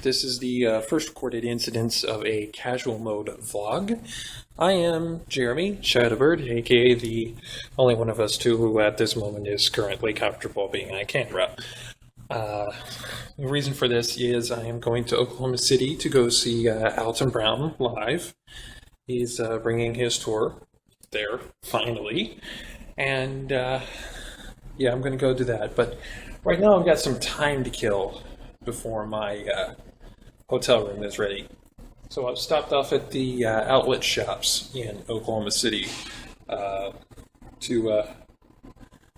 This is the first recorded incidence of a casual mode vlog. I am Jeremy Shadowbird, aka the only one of us two who at this moment is currently comfortable being on camera. The reason for this is I am going to Oklahoma City to go see Alton Brown live. He's bringing his tour there, finally. And yeah, I'm going to go do that. But right now I've got some time to kill before my hotel room is ready. So I've stopped off at the outlet shops in Oklahoma City to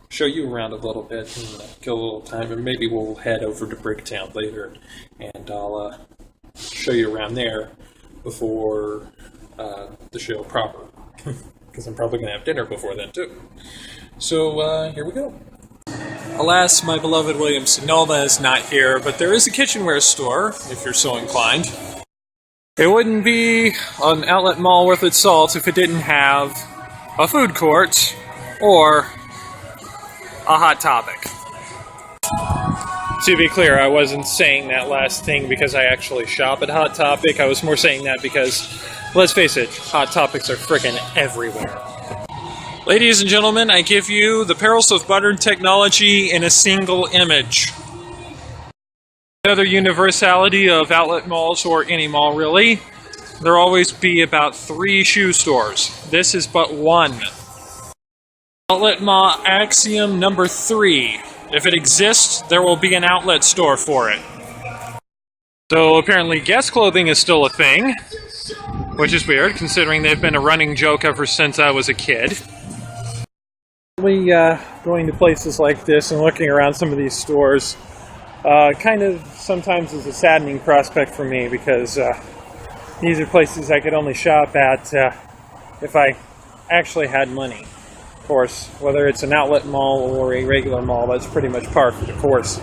show you around a little bit and kill a little time, and maybe we'll head over to Bricktown later and I'll show you around there before the show proper, because I'm probably going to have dinner before then too. So here we go. Alas, my beloved Williams-Sonoma is not here, but there is a kitchenware store, if you're so inclined. It wouldn't be an outlet mall worth its salt if it didn't have a food court or a Hot Topic. To be clear, I wasn't saying that last thing because I actually shop at Hot Topic. I was more saying that because, let's face it, Hot Topics are frickin' everywhere. Ladies and gentlemen, I give you the perils of modern technology in a single image. Another universality of outlet malls, or any mall really, there'll always be about 3 shoe stores. This is but one. Outlet mall axiom number 3. If it exists, there will be an outlet store for it. So apparently guest clothing is still a thing, which is weird considering they've been a running joke ever since I was a kid. Going to places like this and looking around some of these stores kind of sometimes is a saddening prospect for me, because these are places I could only shop at if I actually had money. Of course, whether it's an outlet mall or a regular mall, that's pretty much par for the course.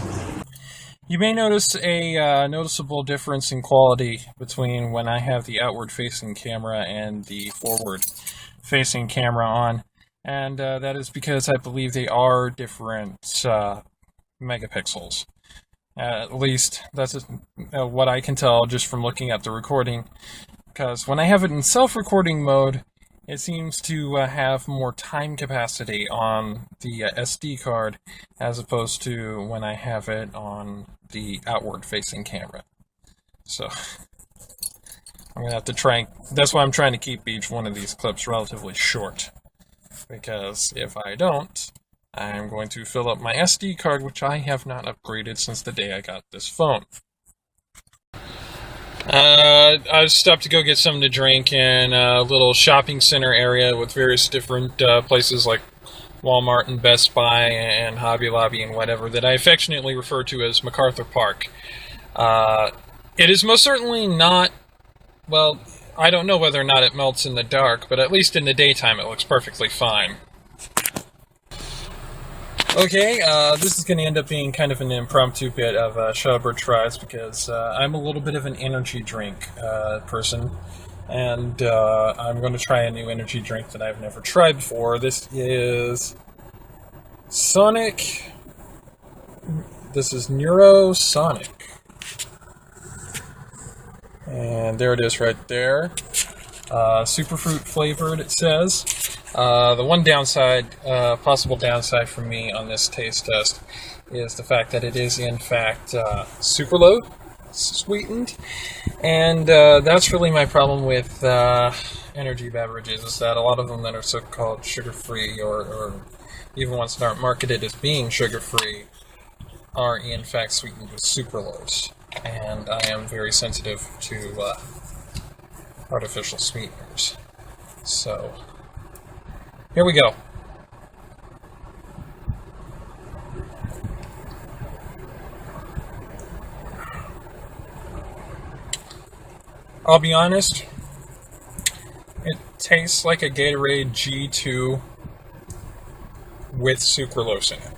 You may notice a noticeable difference in quality between when I have the outward-facing camera and the forward-facing camera on. And that is because I believe they are different megapixels. At least that's what I can tell just from looking at the recording. Because when I have it in self-recording mode, it seems to have more time capacity on the SD card as opposed to when I have it on the outward-facing camera. So I'm going to have to try. That's why I'm trying to keep each one of these clips relatively short. Because if I don't, I'm going to fill up my SD card, which I have not upgraded since the day I got this phone. I stopped to go get something to drink in a little shopping center area with various different places like Walmart and Best Buy and Hobby Lobby and whatever that I affectionately refer to as MacArthur Park. It is most certainly not, well, I don't know whether or not it melts in the dark, but at least in the daytime it looks perfectly fine. Okay, this is going to end up being kind of an impromptu bit of Shadowbird Tries, because I'm a little bit of an energy drink person, and I'm going to try a new energy drink that I've never tried before. This is Sonic. This is Neurosonic. And there it is right there. Superfruit flavored, it says. The one downside, possible downside for me on this taste test is the fact that it is in fact super low sweetened. And that's really my problem with energy beverages, is that a lot of them that are so-called sugar-free or even ones that aren't marketed as being sugar-free are in fact sweetened with sucralose. And I am very sensitive to artificial sweeteners. So, here we go. I'll be honest, it tastes like a Gatorade G2 with sucralose in it.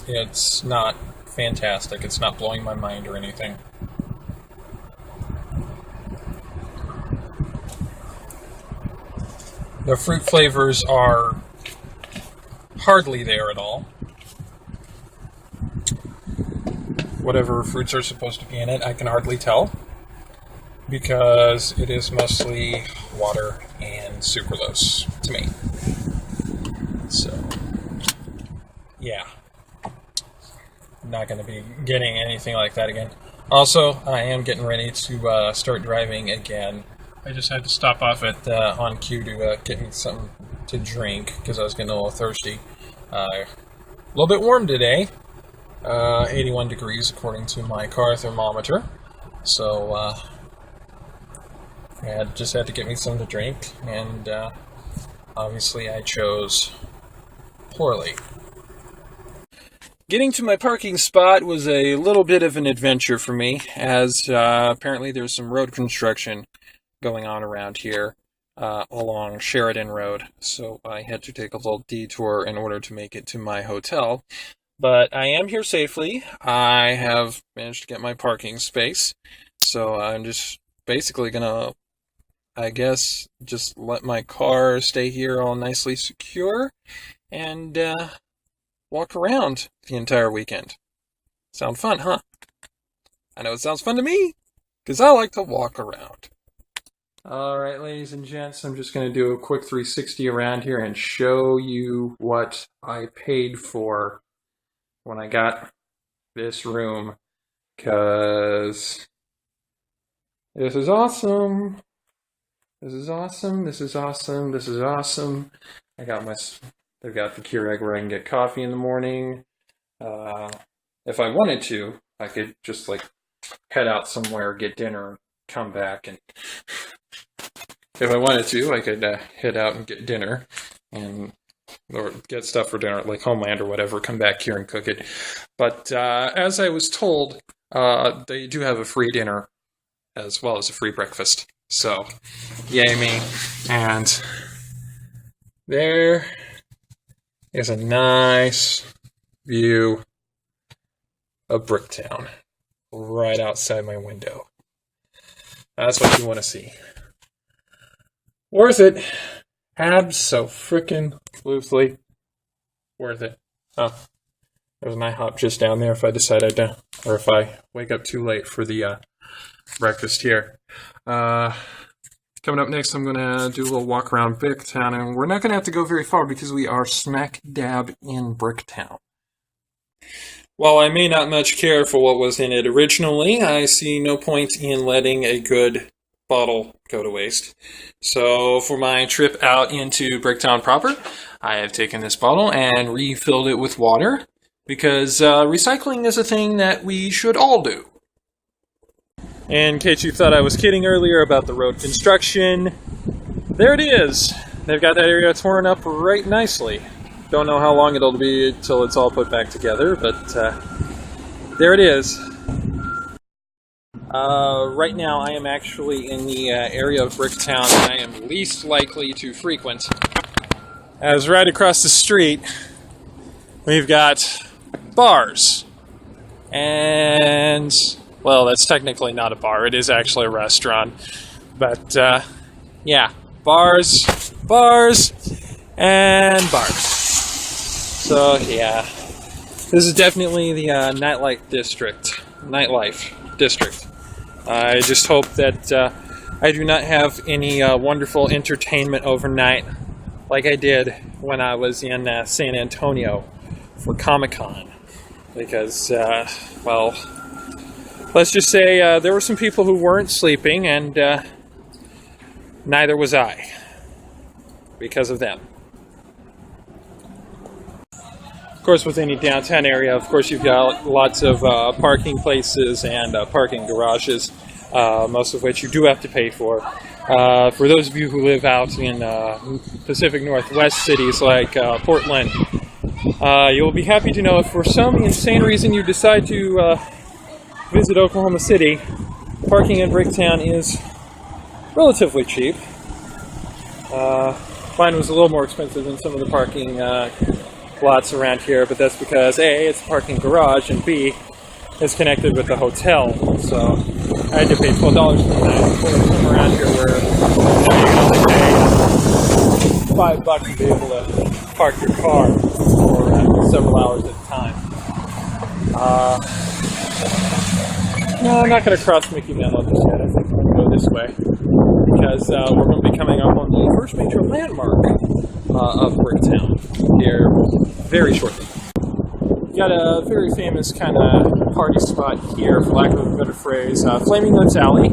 It's not fantastic. It's not blowing my mind or anything. The fruit flavors are hardly there at all. whatever fruits are supposed to be in it. I can hardly tell because it is mostly water and sucralose to me. So, yeah. I'm not going to be getting anything like that again. Also, I am getting ready to start driving again. I just had to stop off at on cue to get me something to drink because I was getting a little thirsty. A little bit warm today, 81 degrees according to my car thermometer. So I just had to get me something to drink, and obviously I chose poorly. Getting to my parking spot was a little bit of an adventure for me, as apparently there's some road construction going on around here along Sheridan Road, so I had to take a little detour in order to make it to my hotel. But I am here safely. I have managed to get my parking space, so I'm just basically gonna, I guess, just let my car stay here all nicely secure and walk around the entire weekend. Sound fun, huh? I know it sounds fun to me, because I like to walk around. Alright, ladies and gents, I'm just going to do a quick 360 around here and show you what I paid for when I got this room, because this is awesome. This is awesome, this is awesome, this is awesome. They've got the Keurig where I can get coffee in the morning. If I wanted to, I could just head out somewhere, get dinner, and come back. And if I wanted to, I could head out and get dinner, or get stuff for dinner, like Homeland or whatever, come back here and cook it. But as I was told, they do have a free dinner as well as a free breakfast. So, yay me. And there is a nice view of Bricktown right outside my window. That's what you want to see. Worth it. Abso-frickin-lutely worth it. Oh, there's an IHOP just down there if I decided to, or if I wake up too late for the breakfast here. Coming up next, I'm going to do a little walk around Bricktown, and we're not going to have to go very far because we are smack dab in Bricktown. While I may not much care for what was in it originally, I see no point in letting a good bottle go to waste. So for my trip out into Bricktown proper, I have taken this bottle and refilled it with water, because recycling is a thing that we should all do. In case you thought I was kidding earlier about the road construction, there it is. They've got that area torn up right nicely. Don't know how long it'll be till it's all put back together, but there it is. Right now I am actually in the area of Bricktown that I am least likely to frequent. As right across the street, we've got bars. And, well, that's technically not a bar. It is actually a restaurant. But, yeah. Bars, and bars. So, yeah. This is definitely the nightlife district. I just hope that I do not have any wonderful entertainment overnight like I did when I was in San Antonio for Comic-Con. Because, well, let's just say there were some people who weren't sleeping, and neither was I because of them. Of course, within the downtown area, of course, you've got lots of parking places and parking garages, most of which you do have to pay for. For those of you who live out in Pacific Northwest cities like Portland, you'll be happy to know if for some insane reason you decide to visit Oklahoma City, parking in Bricktown is relatively cheap. Mine was a little more expensive than some of the parking lots around here, but that's because A, it's a parking garage, and B, it's connected with the hotel. So I had to pay $12 for the night before I come around here where you can only pay $5 to be able to park your car for several hours at a time. No, I'm not going to cross Mickey Mantle just yet. I think I'm going to go this way because we're going to be coming up on the first major landmark of Bricktown here very shortly. Got a very famous kind of party spot here, for lack of a better phrase, Flaming Lips Alley,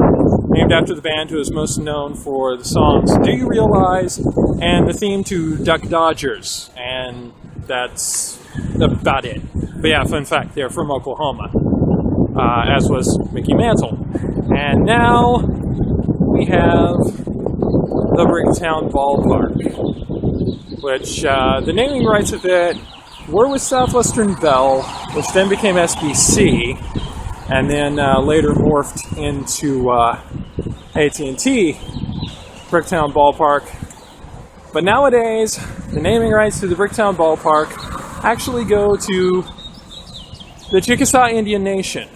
named after the band who is most known for the songs Do You Realize and the theme to Duck Dodgers, and that's about it. But yeah, fun fact, they're from Oklahoma, as was Mickey Mantle. And now we have the Bricktown Ballpark, which the naming rights of it were with Southwestern Bell, which then became SBC, and then later morphed into AT&T Bricktown Ballpark. But nowadays, the naming rights to the Bricktown Ballpark actually go to the Chickasaw Indian Nation,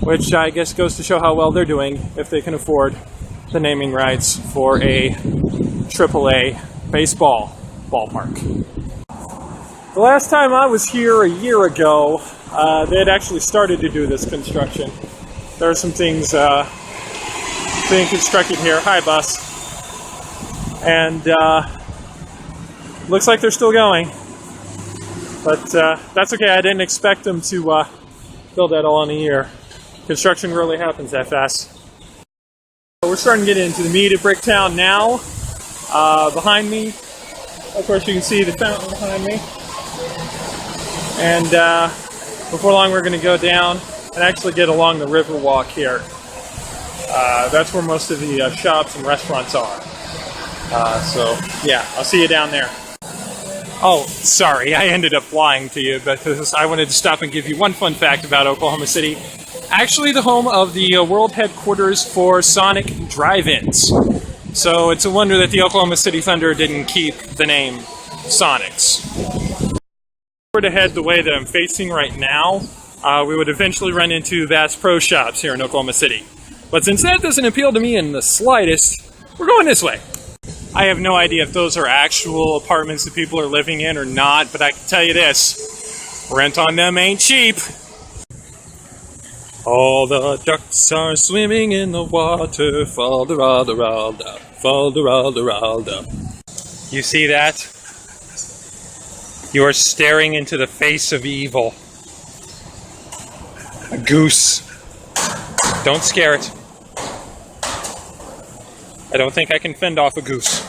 which I guess goes to show how well they're doing if they can afford the naming rights for a AAA baseball ballpark. The last time I was here a year ago, they had actually started to do this construction. There are some things being constructed here. Hi, bus. And looks like they're still going. But that's okay. I didn't expect them to build that all in a year. Construction rarely happens that fast. We're starting to get into the meat of Bricktown now. Behind me, of course, you can see the fountain behind me. And before long, we're going to go down and actually get along the river walk here. That's where most of the shops and restaurants are. So, yeah, I'll see you down there. Oh, sorry, I ended up lying to you, because I wanted to stop and give you one fun fact about Oklahoma City. Actually, the home of the world headquarters for Sonic drive-ins. So it's a wonder that the Oklahoma City Thunder didn't keep the name Sonics. If we were to head the way that I'm facing right now, we would eventually run into Bass Pro Shops here in Oklahoma City. But since that doesn't appeal to me in the slightest, we're going this way. I have no idea if those are actual apartments that people are living in or not, but I can tell you this, rent on them ain't cheap. All the ducks are swimming in the water, falderalderalda, falderalderalda. You see that? You are staring into the face of evil. A goose. Don't scare it. I don't think I can fend off a goose.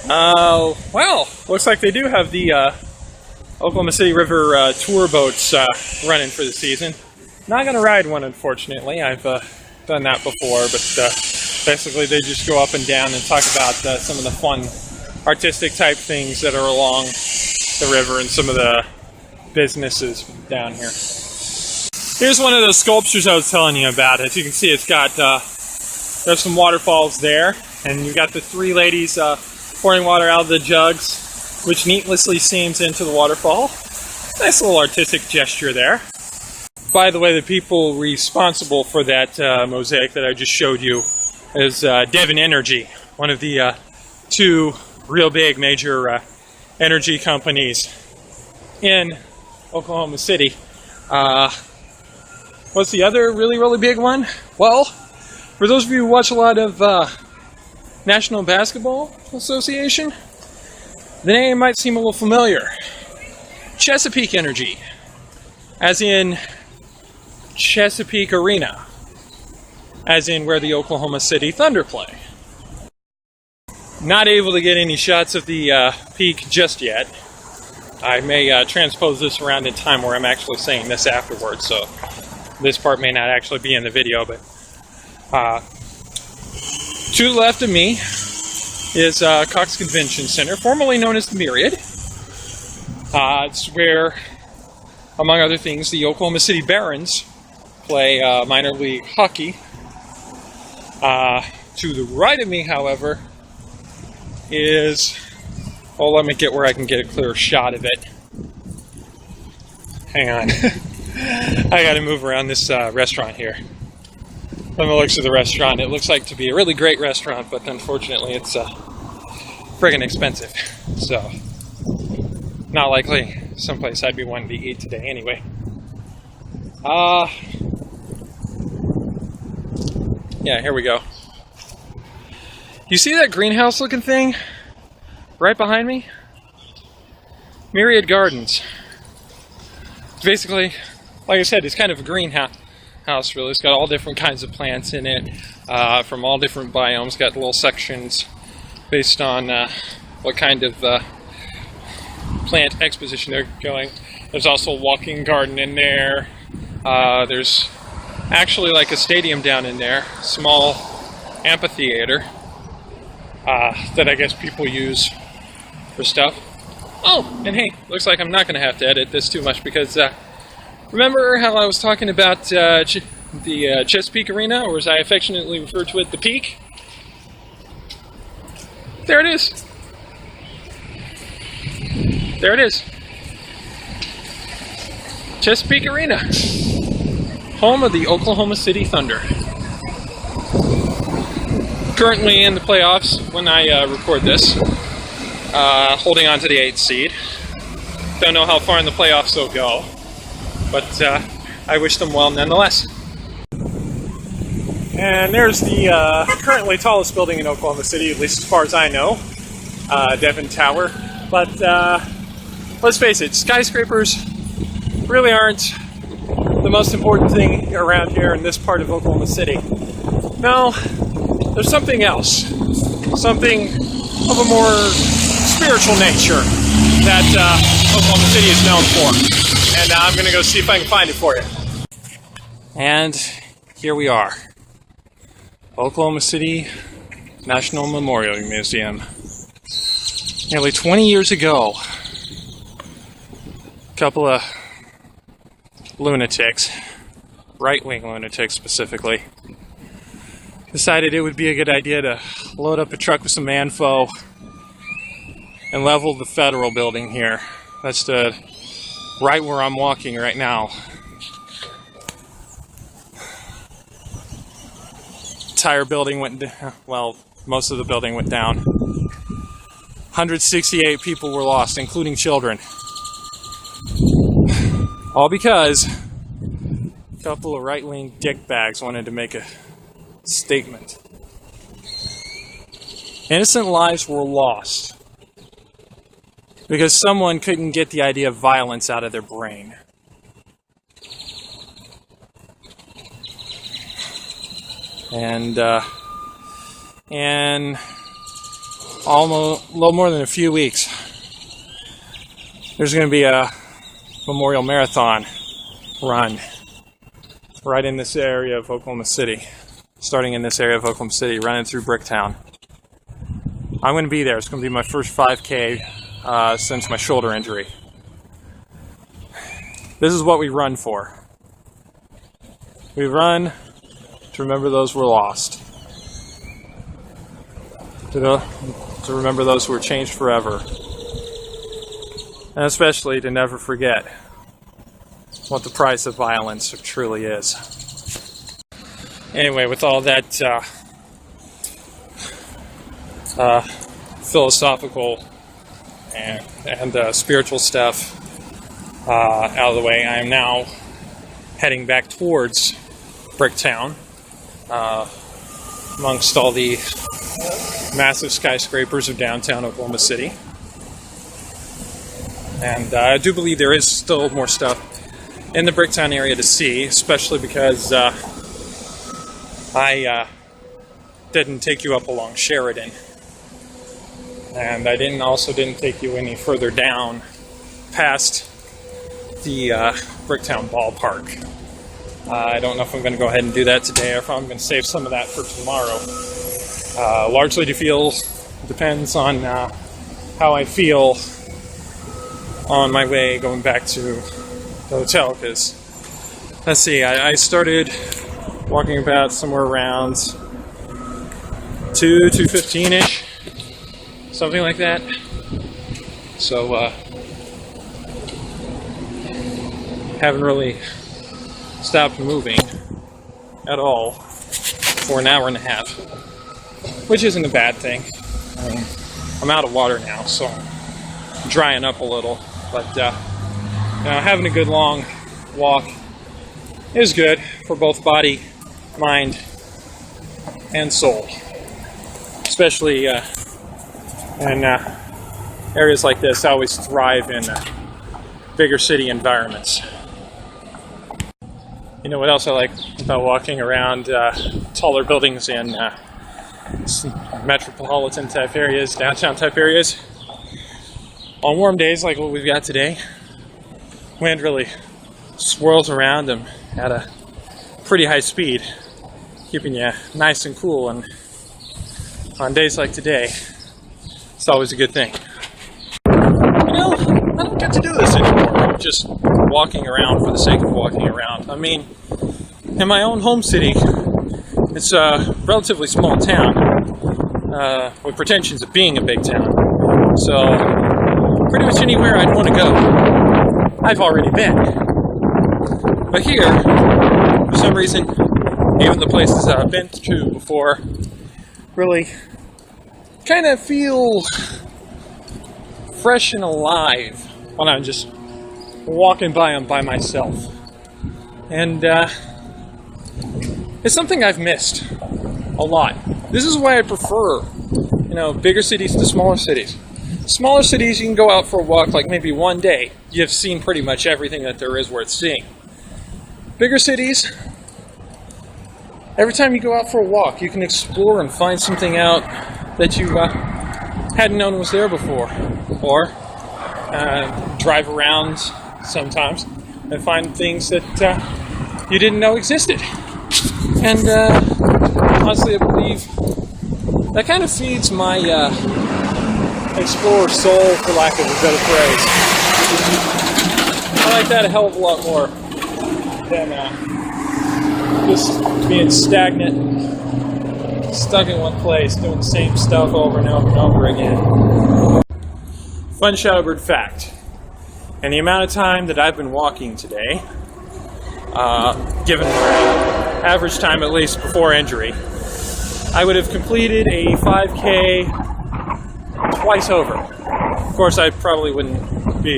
Well, looks like they do have the Oklahoma City River tour boats running for the season. Not going to ride one, unfortunately. I've done that before, but basically they just go up and down and talk about some of the fun artistic type things that are along the river and some of the businesses down here. Here's one of those sculptures I was telling you about. As you can see, it's got there's some waterfalls there, and you've got the three ladies pouring water out of the jugs, which needlessly seams into the waterfall. Nice little artistic gesture there. By the way, the people responsible for that mosaic that I just showed you is Devon Energy, one of the two real big major energy companies in Oklahoma City. What's the other really, really big one? Well, for those of you who watch a lot of National Basketball Association, the name might seem a little familiar. Chesapeake Energy, as in Chesapeake Arena, as in where the Oklahoma City Thunder play. Not able to get any shots of the peak just yet. I may transpose this around in time where I'm actually saying this afterwards, so this part may not actually be in the video, but to the left of me is Cox Convention Center, formerly known as the Myriad. It's where, among other things, the Oklahoma City Barons play minor league hockey. To the right of me, however, is... Oh, let me get where I can get a clear shot of it. Hang on. I gotta move around this restaurant here. From the looks of the restaurant, it looks like to be a really great restaurant, but unfortunately it's friggin' expensive. So, not likely someplace I'd be wanting to eat today anyway. Yeah, here we go. You see that greenhouse looking thing right behind me? Myriad Gardens. Basically, like I said, it's kind of a greenhouse really. It's got all different kinds of plants in it, from all different biomes. Got little sections based on what kind of plant exposition they're going. There's also a walking garden in there. There's actually like a stadium down in there, small amphitheater that I guess people use for stuff. Oh, and hey, looks like I'm not going to have to edit this too much because remember how I was talking about the Chesapeake Arena, or as I affectionately refer to it, the Peak? There it is. There it is. Chesapeake Arena, home of the Oklahoma City Thunder. Currently in the playoffs when I record this, holding on to the 8th seed. Don't know how far in the playoffs they'll go, but I wish them well nonetheless. And there's the currently tallest building in Oklahoma City, at least as far as I know, Devon Tower. But let's face it, skyscrapers really aren't the most important thing around here in this part of Oklahoma City. No, there's something else, something of a more spiritual nature that Oklahoma City is known for. And I'm going to go see if I can find it for you. And here we are. Oklahoma City National Memorial Museum. Nearly 20 years ago, a couple of lunatics, right-wing lunatics specifically, decided it would be a good idea to load up a truck with some manfo and level the federal building here. That's right where I'm walking right now. Entire building went down. Well, most of the building went down. 168 people were lost, including children. All because a couple of right-wing dickbags wanted to make a statement. Innocent lives were lost because someone couldn't get the idea of violence out of their brain. And in almost a little more than a few weeks, there's going to be a memorial marathon run right in this area of Oklahoma City, starting in this area of Oklahoma City, running through Bricktown. I'm going to be there. It's going to be my first 5K since my shoulder injury. This is what we run for. We run to remember those who were lost. To remember those who were changed forever. And especially to never forget what the price of violence truly is. Anyway, with all that philosophical and spiritual stuff out of the way, I am now heading back towards Bricktown, amongst all the massive skyscrapers of downtown Oklahoma City. And I do believe there is still more stuff in the Bricktown area to see, especially because I didn't take you up along Sheridan. And I didn't take you any further down past the Bricktown ballpark. I don't know if I'm going to go ahead and do that today or if I'm going to save some of that for tomorrow. Largely depends on how I feel on my way going back to the hotel, because let's see, I started walking about somewhere around 2:15ish, something like that. So haven't really stopped moving at all for an hour and a half, which isn't a bad thing. I'm out of water now, so I'm drying up a little, but having a good long walk is good for both body, mind, and soul, especially in areas like this. I always thrive in bigger city environments. You know what else I like about walking around taller buildings in metropolitan type areas, downtown type areas? On warm days like what we've got today, wind really swirls around them at a pretty high speed, keeping you nice and cool. And on days like today, it's always a good thing. You know, I don't get to do this anymore, just walking around for the sake of walking around. I mean, in my own home city, it's a relatively small town with pretensions of being a big town. So pretty much anywhere I'd want to go, I've already been. But here, for some reason, even the places I've been to before really kind of feel fresh and alive when I'm just walking by them by myself. And it's something I've missed a lot. This is why I prefer, bigger cities to smaller cities. Smaller cities, you can go out for a walk like maybe one day. You've seen pretty much everything that there is worth seeing. Bigger cities, every time you go out for a walk, you can explore and find something out that you hadn't known was there before. Or drive around sometimes and find things that you didn't know existed. And honestly, I believe that kind of feeds my explorer soul, for lack of a better phrase. I like that a hell of a lot more than just being stagnant, stuck in one place, doing the same stuff over and over and over again. Fun Shadowbird fact. In the amount of time that I've been walking today, given my average time at least before injury, I would have completed a 5K twice over. Of course, I probably wouldn't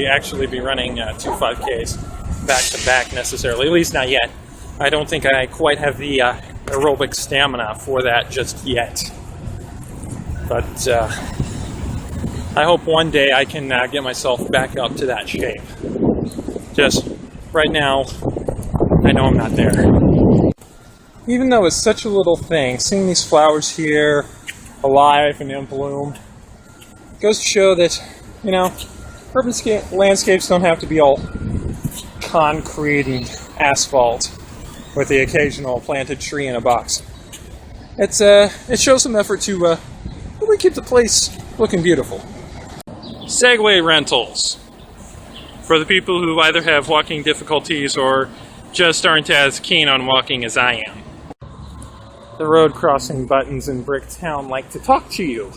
actually be running 2 5Ks back to back necessarily, at least not yet. I don't think I quite have the aerobic stamina for that just yet. But I hope one day I can get myself back up to that shape. Just right now, I know I'm not there. Even though it's such a little thing, seeing these flowers here, alive and in bloom, goes to show that, urban landscapes don't have to be all concrete and asphalt with the occasional planted tree in a box. It shows some effort to really keep the place looking beautiful. Segway rentals. For the people who either have walking difficulties or just aren't as keen on walking as I am. The road crossing buttons in Bricktown like to talk to you.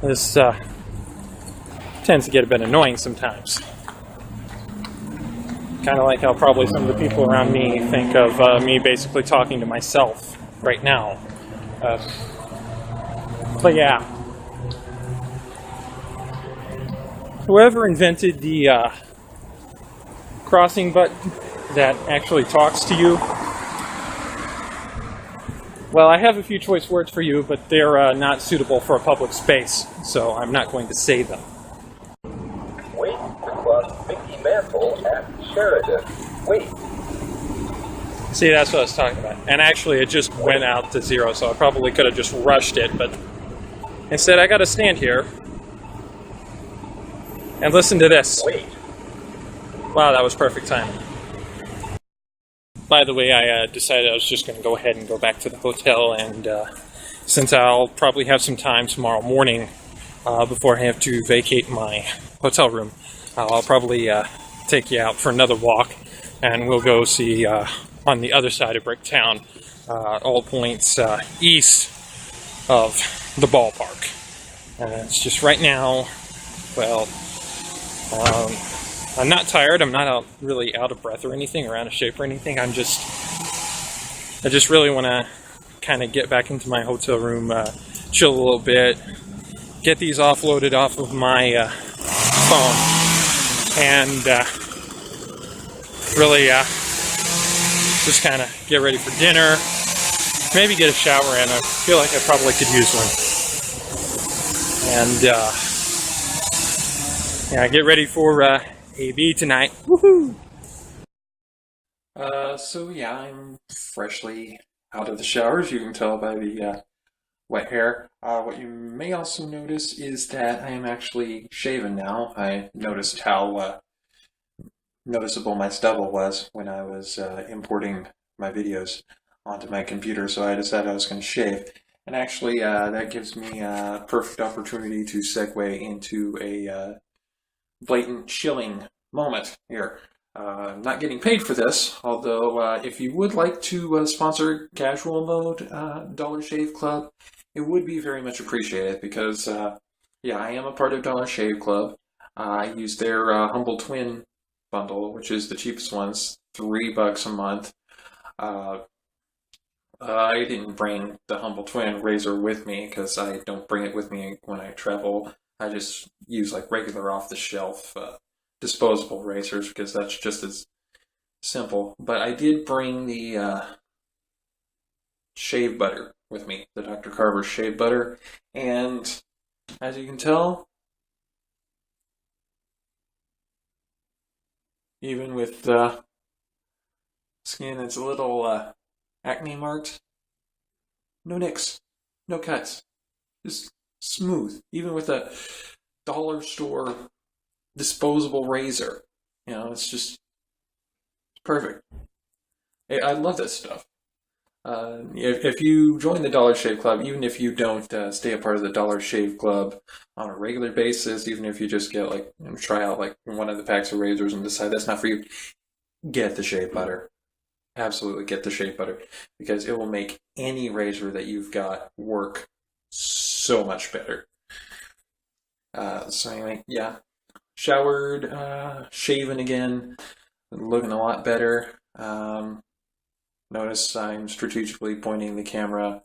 This tends to get a bit annoying sometimes. Kind of like how probably some of the people around me think of me basically talking to myself right now. But yeah. Whoever invented the crossing button that actually talks to you, well, I have a few choice words for you, but they're not suitable for a public space, so I'm not going to say them. Wait to cross Mickey Mantle at Sheridan. Wait. See, that's what I was talking about. And actually, it just went out to 0, so I probably could have just rushed it, but instead I got to stand here and listen to this. Wait. Wow, that was perfect timing. By the way, I decided I was just going to go ahead and go back to the hotel, and since I'll probably have some time tomorrow morning before I have to vacate my hotel room, I'll probably take you out for another walk, and we'll go see on the other side of Bricktown, all points east of the ballpark. It's just right now, well, I'm not tired. I'm not really out of breath or anything, or out of shape or anything. I just really want to kind of get back into my hotel room, chill a little bit, get these offloaded off of my phone, and really just kind of get ready for dinner, maybe get a shower in. I feel like I probably could use one. And yeah, get ready for AB tonight. Woohoo! So yeah, I'm freshly out of the shower, as you can tell by the wet hair. What you may also notice is that I am actually shaven now. I noticed how noticeable my stubble was when I was importing my videos onto my computer, so I decided I was going to shave. And actually, that gives me a perfect opportunity to segue into a blatant shilling moment here. I'm not getting paid for this, although if you would like to sponsor Casual Mode Dollar Shave Club, it would be very much appreciated because, yeah, I am a part of Dollar Shave Club. I use their Humble Twin bundle, which is the cheapest ones, $3 a month. I didn't bring the Humble Twin razor with me because I don't bring it with me when I travel. I just use like regular off-the-shelf disposable razors because that's just as simple. But I did bring the shave butter with me, the Dr. Carver's shave butter, and as you can tell, even with skin that's a little acne marked, no nicks, no cuts, just smooth, even with a dollar store disposable razor. You know, it's just perfect. I love this stuff. If you join the Dollar Shave Club, even if you don't stay a part of the Dollar Shave Club on a regular basis, even if you just get like try out like one of the packs of razors and decide that's not for you, get the shave butter. Absolutely get the shave butter because it will make any razor that you've got work so much better. So anyway, yeah, showered, shaven again, looking a lot better. Notice I'm strategically pointing the camera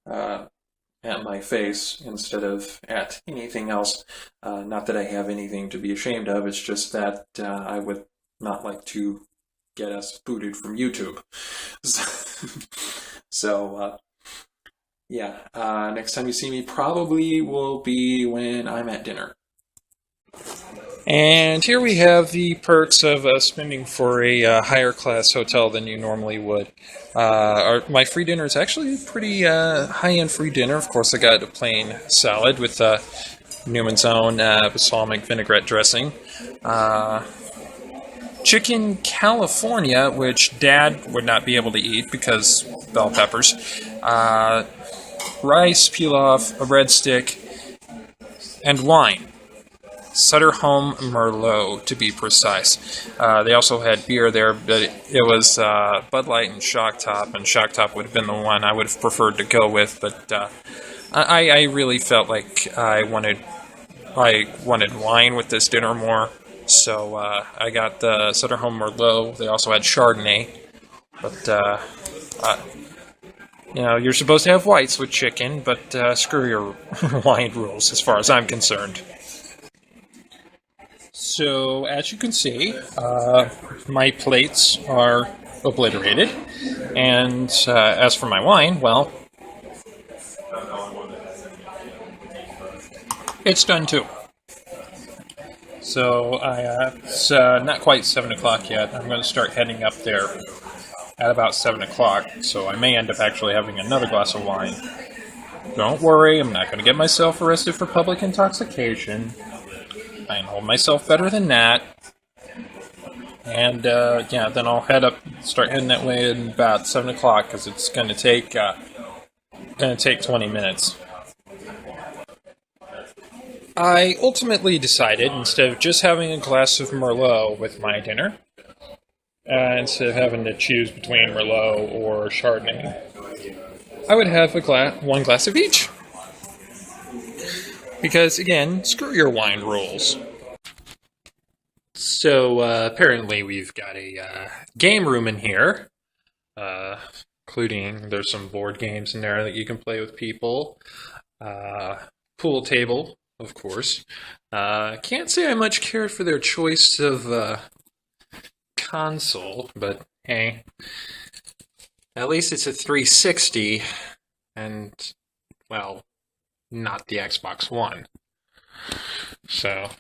at my face instead of at anything else. Not that I have anything to be ashamed of, it's just that I would not like to get us booted from YouTube. So, yeah, next time you see me probably will be when I'm at dinner. And here we have the perks of spending for a higher class hotel than you normally would. My free dinner is actually a pretty high-end free dinner. Of course, I got a plain salad with Newman's Own balsamic vinaigrette dressing. Chicken California, which Dad would not be able to eat because bell peppers. Rice, pilaf, a breadstick, and wine. Sutter Home Merlot, to be precise. They also had beer there, but it was Bud Light and Shock Top would have been the one I would have preferred to go with, but I really felt like I wanted wine with this dinner more, so I got the Sutter Home Merlot. They also had Chardonnay, but you know, you're supposed to have whites with chicken, but screw your wine rules as far as I'm concerned. So, as you can see, my plates are obliterated, and as for my wine, well, it's done too. So, it's not quite 7 o'clock yet. I'm going to start heading up there at about 7 o'clock, so I may end up actually having another glass of wine. Don't worry, I'm not going to get myself arrested for public intoxication. I can hold myself better than that. And, yeah, then I'll start heading that way at about 7 o'clock, because it's going to take 20 minutes. I ultimately decided, instead of just having a glass of Merlot with my dinner, instead of having to choose between Merlot or Chardonnay, I would have one glass of each. Because, again, screw your wine rules. So, apparently we've got a game room in here, including there's some board games in there that you can play with people. Pool table, of course. Can't say I much cared for their choice of console, but hey, at least it's a 360, and, well, not the Xbox One. So,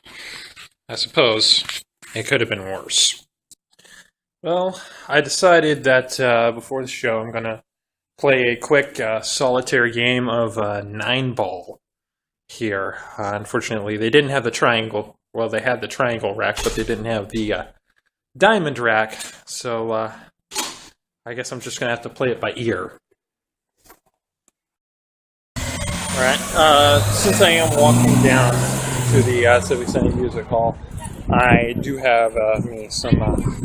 I suppose it could have been worse. Well, I decided that before the show I'm going to play a quick solitaire game of 9-ball here. Unfortunately, they didn't have the triangle. Well, they had the triangle rack, but they didn't have the diamond rack. So I guess I'm just going to have to play it by ear. Alright, since I am walking down to the Civic Center Music Hall, I do have me some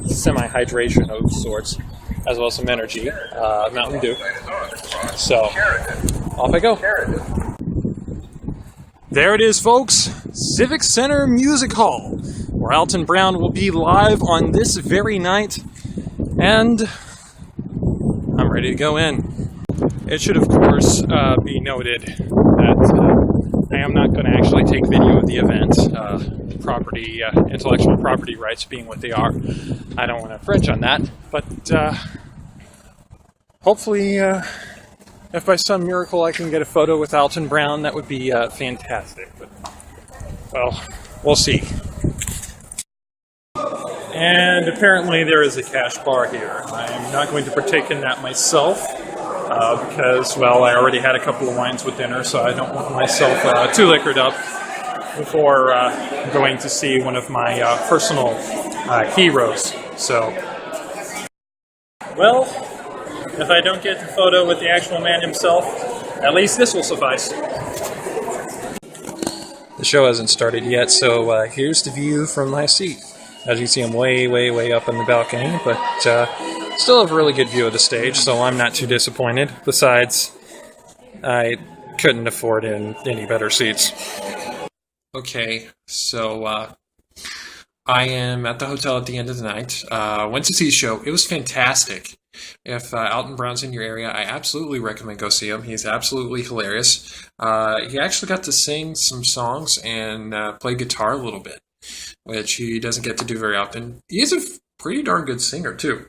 semi-hydration of sorts, as well as some energy, Mountain Dew. So, off I go. There it is, folks, Civic Center Music Hall, where Alton Brown will be live on this very night, and I'm ready to go in. It should, of course, be noted that I am not going to actually take video of the event. Intellectual property rights being what they are, I don't want to infringe on that. But hopefully, if by some miracle I can get a photo with Alton Brown, that would be fantastic. But, well, we'll see. And apparently there is a cash bar here. I'm not going to partake in that myself. Because, well, I already had a couple of wines with dinner, so I don't want myself too liquored up before going to see one of my personal heroes. So, well, if I don't get the photo with the actual man himself, at least this will suffice. The show hasn't started yet, so here's the view from my seat. As you see, I'm way, way, way up on the balcony, but still have a really good view of the stage, so I'm not too disappointed. Besides, I couldn't afford any better seats. Okay, so I am at the hotel at the end of the night. Went to see the show. It was fantastic. If Alton Brown's in your area, I absolutely recommend go see him. He's absolutely hilarious. He actually got to sing some songs and play guitar a little bit, which he doesn't get to do very often. He is a pretty darn good singer, too.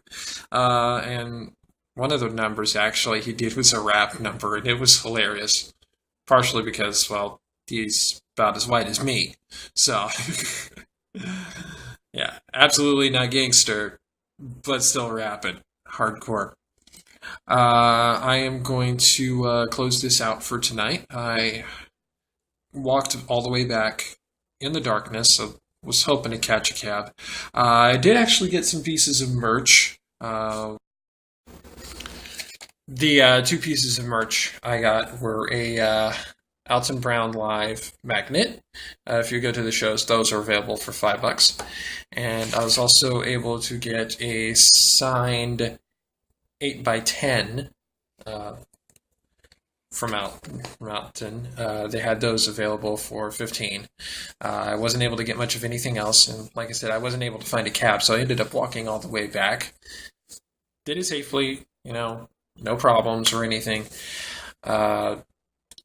And one of the numbers, actually, he did was a rap number, and it was hilarious. Partially because, well, he's about as white as me. So, yeah, absolutely not gangster, but still rapping. Hardcore. I am going to close this out for tonight. I walked all the way back in the darkness, so was hoping to catch a cab. I did actually get some pieces of merch. The two pieces of merch I got were a Alton Brown Live magnet. If you go to the shows, those are available for $5. And I was also able to get a signed 8x10 from Alton. They had those available for $15. I wasn't able to get much of anything else, and like I said, I wasn't able to find a cab, so I ended up walking all the way back. Did it safely, no problems or anything.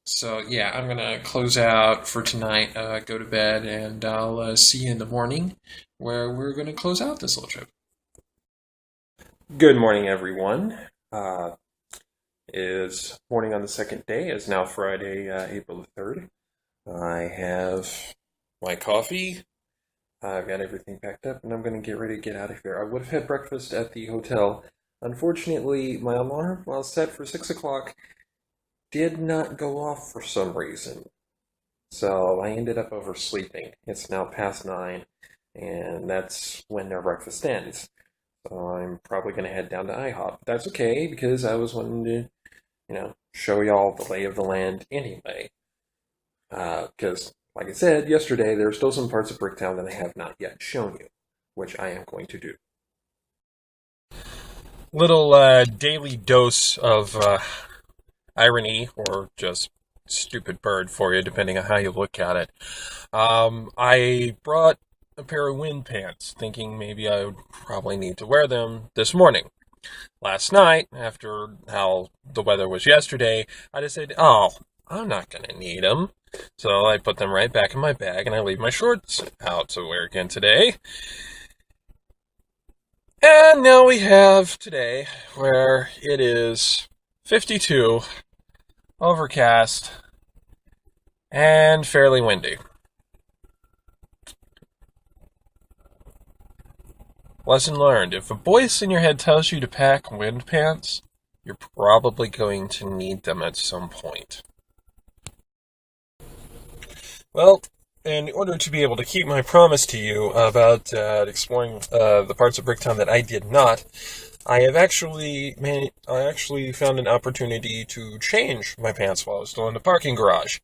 So yeah, I'm gonna close out for tonight, go to bed, and I'll see you in the morning, where we're gonna close out this little trip. Good morning, everyone. Is morning on the second day. It's now Friday, April the 3rd. I have my coffee. I've got everything packed up, and I'm going to get ready to get out of here. I would have had breakfast at the hotel. Unfortunately, my alarm, while set for 6 o'clock, did not go off for some reason. So I ended up oversleeping. It's now past 9, and that's when their breakfast ends. So I'm probably going to head down to IHOP. That's okay, because I was wanting to show y'all the lay of the land anyway. Because, like I said yesterday, there are still some parts of Bricktown that I have not yet shown you, which I am going to do. Little daily dose of irony, or just stupid bird for you, depending on how you look at it. I brought a pair of wind pants, thinking maybe I would probably need to wear them this morning. Last night, after how the weather was yesterday, I decided, I'm not going to need them. So I put them right back in my bag, and I leave my shorts out to wear again today. And now we have today, where it is 52, overcast, and fairly windy. Lesson learned: if a voice in your head tells you to pack wind pants, you're probably going to need them at some point. Well, in order to be able to keep my promise to you about exploring the parts of Bricktown that I did not, I actually found an opportunity to change my pants while I was still in the parking garage.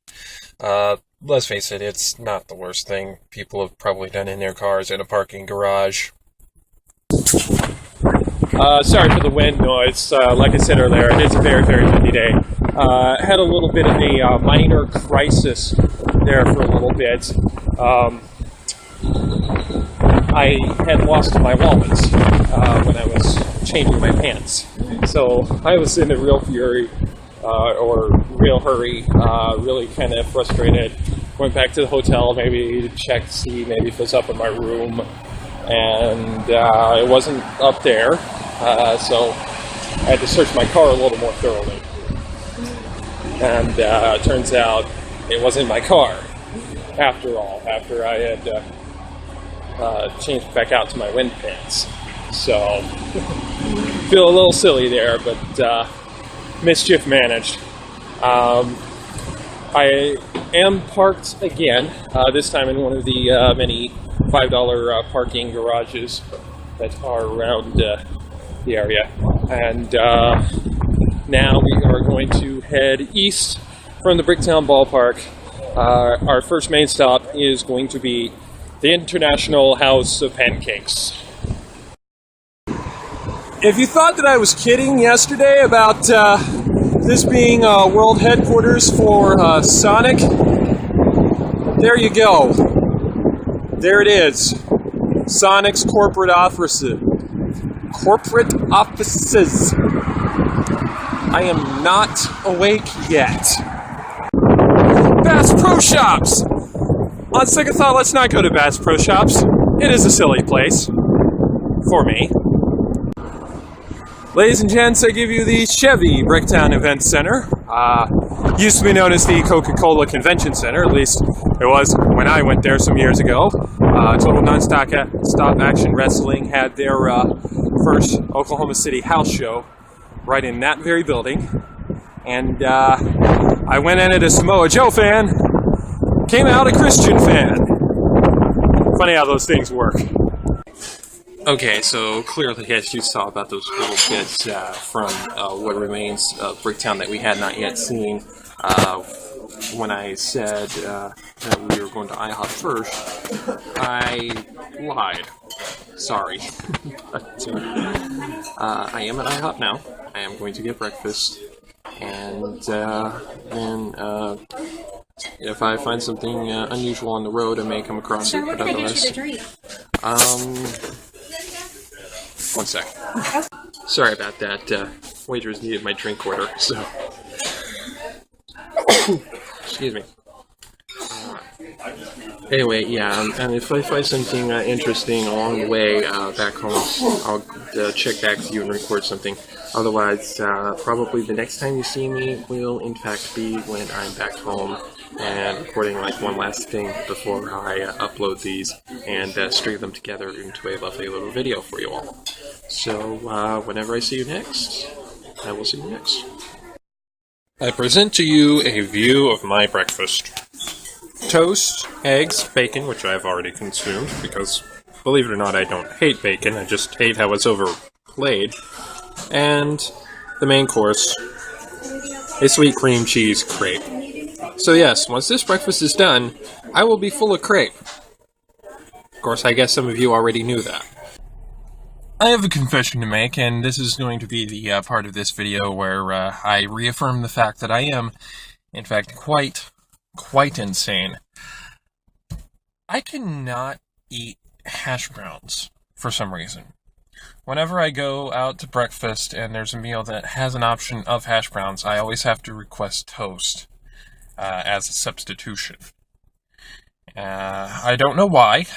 Let's face it, it's not the worst thing people have probably done in their cars in a parking garage. Sorry for the wind noise. Like I said earlier, it is a very, very windy day. Had a little bit of a minor crisis there for a little bit. I had lost my wallets when I was changing my pants. So I was in a real fury, or real hurry, really kind of frustrated. Went back to the hotel, maybe to check to see maybe if it was up in my room. And it wasn't up there, so I had to search my car a little more thoroughly. And it turns out it wasn't my car, after all, after I had changed back out to my wind pants. So, feel a little silly there, but mischief managed. I am parked again, this time in one of the many $5 parking garages that are around the area. And now we are going to head east from the Bricktown ballpark. Our first main stop is going to be the International House of Pancakes. If you thought that I was kidding yesterday about this being world headquarters for Sonic, there you go. There it is. Sonic's corporate offices. Corporate offices. I am not awake yet. Bass Pro Shops! On second thought, let's not go to Bass Pro Shops. It is a silly place. For me. Ladies and gents, I give you the Chevy Bricktown Event Center. Used to be known as the Coca-Cola Convention Center, at least it was when I went there some years ago. Total Non-Stop Action Wrestling had their first Oklahoma City house show right in that very building. And I went in as a Samoa Joe fan, came out a Christian fan. Funny how those things work. Okay, so clearly, as you saw about those little bits from what remains of Bricktown that we had not yet seen, when I said that we were going to IHOP first, I lied. Sorry. But I am at IHOP now. I am going to get breakfast, and then if I find something unusual on the road, I may come across it, but otherwise... One sec. Sorry about that. Waitress needed my drink order, so... Excuse me. Anyway, yeah, and if I find something interesting along the way back home, I'll check back with you and record something. Otherwise, probably the next time you see me will, in fact, be when I'm back home and recording like one last thing before I upload these and string them together into a lovely little video for you all. So, whenever I see you next, I will see you next. I present to you a view of my breakfast. Toast, eggs, bacon, which I've already consumed, because, believe it or not, I don't hate bacon, I just hate how it's overplayed. And the main course, a sweet cream cheese crepe. So yes, once this breakfast is done, I will be full of crepe. Of course, I guess some of you already knew that. I have a confession to make, and this is going to be the part of this video where I reaffirm the fact that I am, in fact, quite insane. I cannot eat hash browns for some reason. Whenever I go out to breakfast and there's a meal that has an option of hash browns, I always have to request toast as a substitution. I don't know why.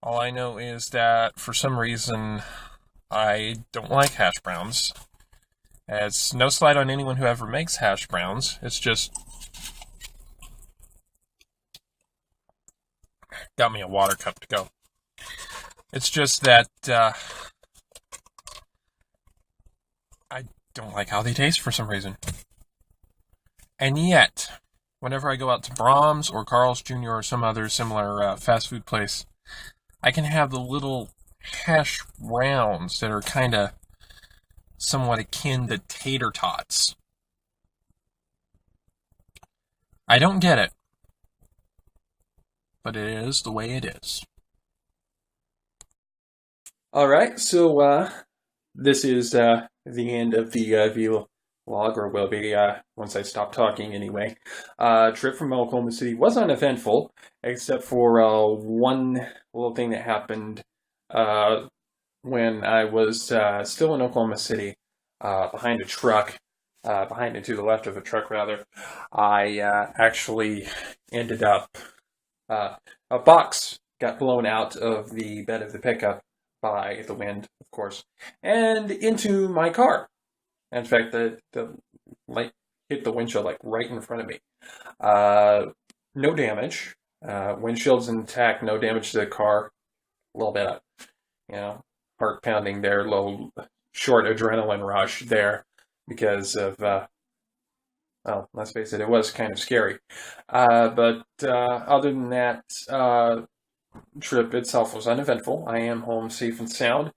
All I know is that for some reason I don't like hash browns. It's no slight on anyone who ever makes hash browns. It's just... Got me a water cup to go. It's just that I don't like how they taste for some reason. And yet, whenever I go out to Brahms or Carl's Jr. or some other similar fast food place, I can have the little hash browns that are kind of somewhat akin to tater tots. I don't get it, but it is the way it is. Alright, so this is the end of the vlog, or will be once I stop talking anyway. Trip from Oklahoma City was uneventful, except for one little thing that happened when I was still in Oklahoma City, behind a truck, behind and to the left of a truck rather. I actually ended up, a box got blown out of the bed of the pickup by the wind, of course, and into my car. In fact, the light hit the windshield like right in front of me. No damage. Windshield's intact, no damage to the car. A little bit of, heart pounding there, a little short adrenaline rush there because of, well, let's face it was kind of scary. But other than that, trip itself was uneventful. I am home safe and sound,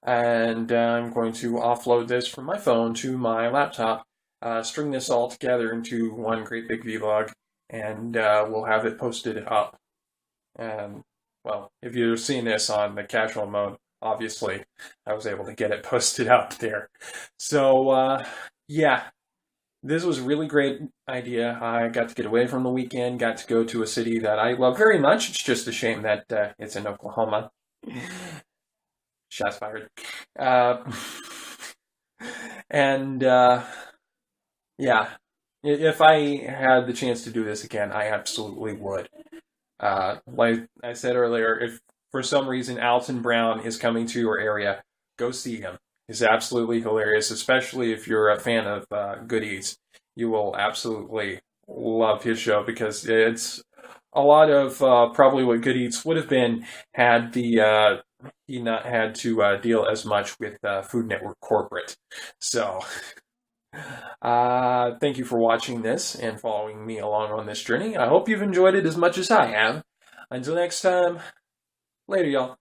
and I'm going to offload this from my phone to my laptop, string this all together into one great big vlog, and we'll have it posted up. And, well, if you're seeing this on the casual mode, obviously I was able to get it posted out there. So, yeah. This was a really great idea. I got to get away from the weekend, got to go to a city that I love very much. It's just a shame that it's in Oklahoma. Shots fired. And, yeah, if I had the chance to do this again, I absolutely would. Like I said earlier, if for some reason Alton Brown is coming to your area, go see him. He's absolutely hilarious, especially if you're a fan of Good Eats. You will absolutely love his show because it's a lot of probably what Good Eats would have been had the he not had to deal as much with Food Network corporate. So, thank you for watching this and following me along on this journey. I hope you've enjoyed it as much as I have. Until next time, later, y'all.